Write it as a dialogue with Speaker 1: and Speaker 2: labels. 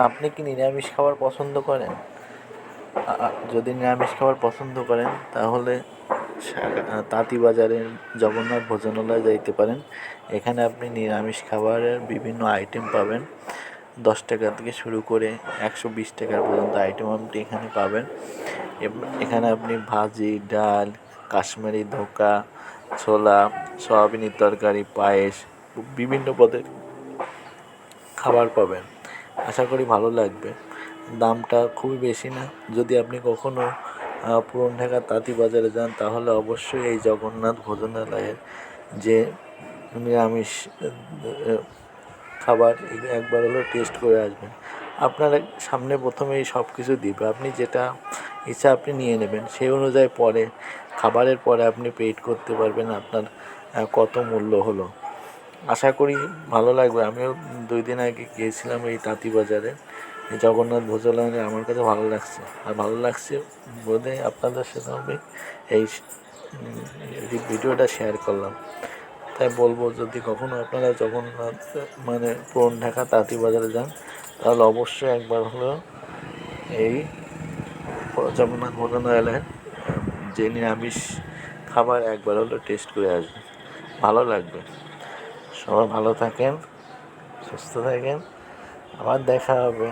Speaker 1: আপনি কি নিরামিষ খাবার পছন্দ করেন? যদি নিরামিষ খাবার পছন্দ করেন তাহলে তাঁতীবাজারের জগন্নাথ ভোজনালয়ে যাইতে পারেন। এখানে আপনি নিরামিষ খাবারের বিভিন্ন আইটেম পাবেন। 10 টাকা থেকে শুরু করে 120 টাকা পর্যন্ত আইটেম আপনি এখানে পাবেন। এখানে আপনি ভাজি, ডাল, কাশ্মীরি ধোকা, ছোলা, সয়াবিনের তরকারি, পায়েস, বিভিন্ন পদের খাবার পাবেন। আশা করি ভালো লাগবে। দামটা খুবই বেশি না। যদি আপনি কখনও পুরান ঢাকা তাঁতীবাজারে যান তাহলে অবশ্যই এই জগন্নাথ ভোজনালয়ের যে নিরামিষ খাবার একবার হলেও টেস্ট করে আসবেন। আপনার সামনে প্রথমেই সব কিছু দিবে, আপনি যেটা ইচ্ছা আপনি নিয়ে নেবেন, সেই অনুযায়ী পরে খাবারের পরে আপনি পেইড করতে পারবেন আপনার কত মূল্য হলো। আশা করি ভালো লাগবে। আমিও 2 দিন আগে গিয়েছিলাম এই তাঁতীবাজারে, এই জগন্নাথ ভোজনালয়ে। আমার কাছে ভালো লাগছে, আর ভালো লাগছে বলে আপনাদের সাথে আমি এই ভিডিওটা শেয়ার করলাম। তাই বলবো, যদি কখনো আপনারা জগন্নাথ পুরান ঢাকা তাঁতীবাজারে যান তাহলে অবশ্যই একবার হলেও এই জগন্নাথ ভোজনালয়ের যে নিরামিষ খাবার একবার হলেও টেস্ট করে আসবেন, ভালো লাগবে। সবাই ভালো থাকেন, সুস্থ থাকেন, আবার দেখা হবে।